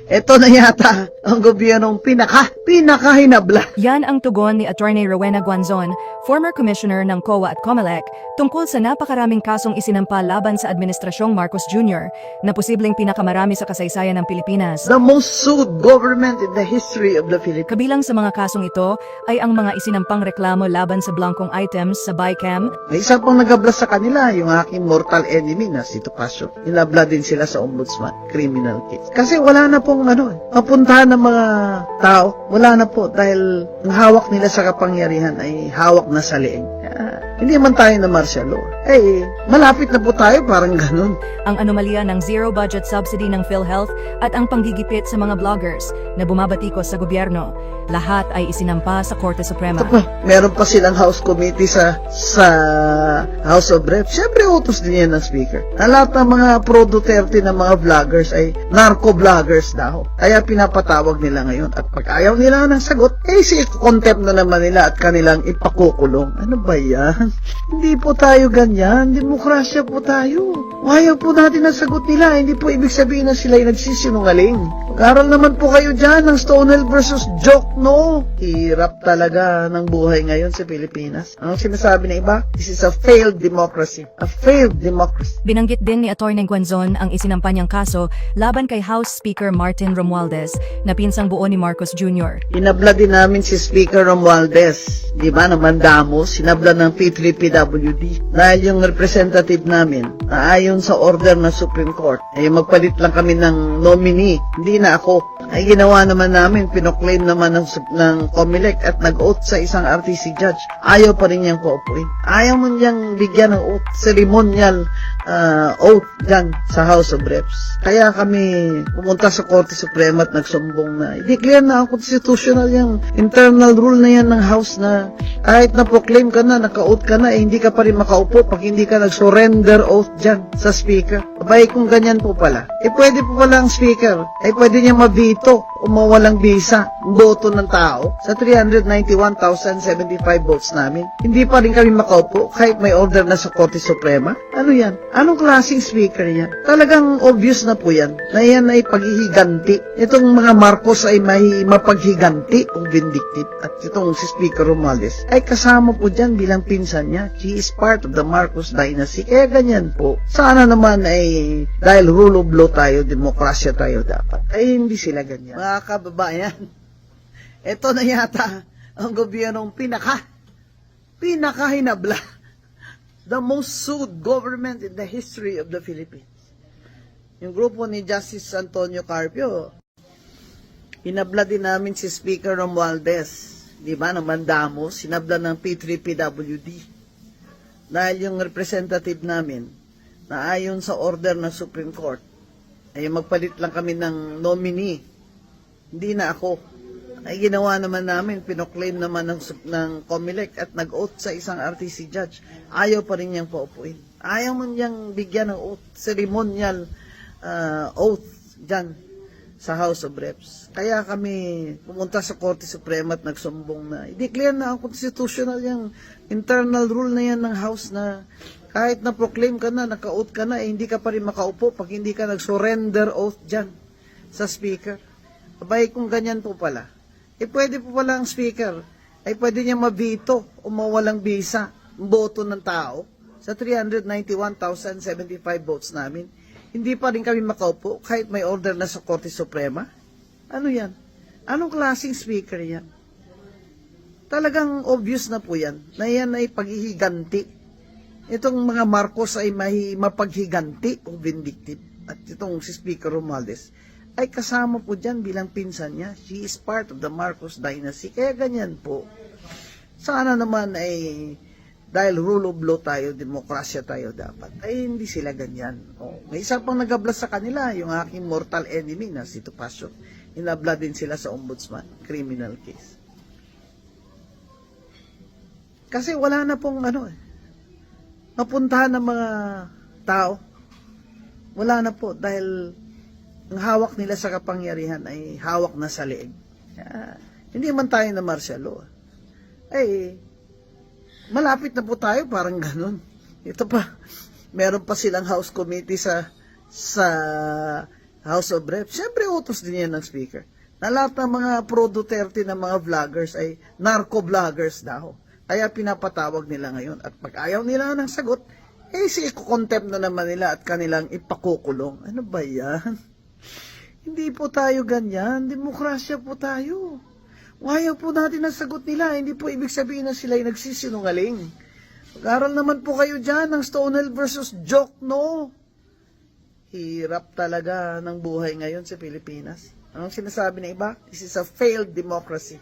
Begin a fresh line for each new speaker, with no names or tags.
Ito na yata ang gobyernong pinakahinabla.
Yan ang tugon ni Attorney Rowena Guanzon, former commissioner ng COA at COMELEC, tungkol sa napakaraming kasong isinampa laban sa Administrasyong Marcos Jr. na posibleng pinakamarami sa kasaysayan ng Pilipinas.
The most sued government in the history of the Philippines.
Kabilang sa mga kasong ito ay ang mga isinampang reklamo laban sa blankong items sa BICAM,
May isa pang nagabla sa kanila, yung aking mortal enemy na si Topacio. Hinabla din sila sa ombudsman, criminal case. Kasi wala na pong mapuntahan ng mga tao. Wala na po dahil ang hawak nila sa kapangyarihan ay hawak na sa leeg. Hindi man tayo na martial law. Malapit na po tayo, parang ganun.
ang anomalya ng zero budget subsidy ng PhilHealth at ang panggigipit sa mga vloggers na bumabatikos sa gobyerno. Lahat ay isinampa sa Korte Suprema.
Meron pa silang House Committee sa House of Reps. Siyempre, utos din yan ng Speaker. Ang lahat ng mga pro-Duterte na mga vloggers ay narco-vloggers daw. Kaya pinapatawag nila ngayon. At pag ayaw nila ng sagot, si-contempt na naman nila at kanilang ipakukulong. Ano ba yan? Hindi po tayo ganyan. Demokrasya po tayo. Ayaw po natin ang sagot nila. Hindi po ibig sabihin na sila ay nagsisinungaling. Mag-aral naman po kayo dyan ng Stonewall versus Joke, no? Hirap talaga ng buhay ngayon sa Pilipinas. Ang sinasabi ng iba, this is a failed democracy. A failed democracy.
Binanggit din ni Atty. Guanzon ang isinampa niyang kaso laban kay House Speaker Martin Romualdez na pinsang buo ni Marcos Jr.
Inabla din namin si Speaker Romualdez. Di ba naman damos? Sinabla ng P3PWD. Dahil yung representative namin, na ayon sa order ng Supreme Court, ay magpalit lang kami ng nominee. Hindi na ako. Ay ginawa naman namin, pinoclaim naman ng COMELEC at nag-oath sa isang RTC judge. Ayaw pa rin niyang paupuin. Ayaw mo niyang bigyan ng oath, ceremonial oath dyan sa House of Reps. Kaya kami pumunta sa Korte Suprema at nagsumbong na i-declare na ang constitutional yung internal rule na yan ng House na kahit na proclaim ka na, naka-oath ka na, hindi ka pa rin makaupo pag hindi ka nag-surrender oath dyan sa Speaker. Abay, kung ganyan po pala, pwede po pala ang Speaker, pwede niya mabito o mawalang bisa ang boto ng tao sa 391,075 votes namin. Hindi pa rin kami makaupo kahit may order na sa Korte Suprema. Ano yan? Anong klaseng Speaker yan? Talagang obvious na po yan na yan ay paghihiganti. Itong mga Marcos ay may mapaghiganti o vindictive. At itong si Speaker Romualdez ay kasama po dyan bilang pinsan niya. He is part of the Marcos dynasty. Kaya ganyan po. Sana naman ay dahil rule of law tayo, demokrasya tayo dapat. Ay hindi sila ganyan. Mga kababayan, ito na yata ang gobyernong pinakahinabla. The most sued government in the history of the Philippines. Yung grupo ni Justice Antonio Carpio, hinabla din namin si Speaker Romualdez. Di ba naman damos, hinabla ng P3PWD. Dahil yung representative namin, na ayon sa order ng Supreme Court, ay magpalit lang kami ng nominee. Hindi na ako. Ay ginawa naman namin, pinoclaim naman ng COMELEC at nag-oath sa isang RTC judge. Ayaw pa rin niyang paupuin. Ayaw man niyang bigyan ng oath, ceremonial oath dyan sa House of Reps. Kaya kami pumunta sa Korte Suprema at nagsumbong na i-declare na ang constitutional yung internal rule na yan ng House na kahit na proclaim ka na, naka-oath ka na, hindi ka pa rin makaupo pag hindi ka nag-surrender oath dyan sa Speaker. Abay, kung ganyan po pala, pwede po pala ang Speaker, pwede niya mabito o mawalang bisa ang boto ng tao sa 391,075 votes namin. Hindi pa rin kami makaupo kahit may order na sa Korte Suprema. Ano yan? Anong klaseng Speaker yan? Talagang obvious na po yan, na yan ay paghihiganti. Itong mga Marcos ay may mapaghiganti o vindictive. At itong si Speaker Romualdez ay kasama po dyan bilang pinsan niya. She is part of the Marcos dynasty. Kaya ganyan po. Sana naman ay dahil rule of law tayo, demokrasya tayo dapat. Ay hindi sila ganyan. May isa pang nagabla sa kanila, yung aking mortal enemy na si Topacio. Inabla din sila sa ombudsman, criminal case. Kasi wala na pong mapuntahan ng mga tao. Wala na po dahil ang hawak nila sa kapangyarihan ay hawak na sa leeg. Hindi man tayo na martial law. Malapit na po tayo, parang ganun. Ito pa, meron pa silang House Committee sa House of Reps. Siyempre, utos din yan ng Speaker. Na lahat ng mga pro-Duterte na mga vloggers ay narco-vloggers daw. Kaya pinapatawag nila ngayon. At pag ayaw nila ng sagot, ikukontempt na naman nila at kanilang ipakukulong. Ano ba yan? Hindi po tayo ganyan. Demokrasya po tayo. Ayaw po natin ang sagot nila. Hindi po ibig sabihin na sila'y nagsisinungaling. Mag-aral naman po kayo dyan ng Stonewall versus Jokno. Hirap talaga ng buhay ngayon sa Pilipinas. Anong sinasabi ng iba? This is a failed democracy.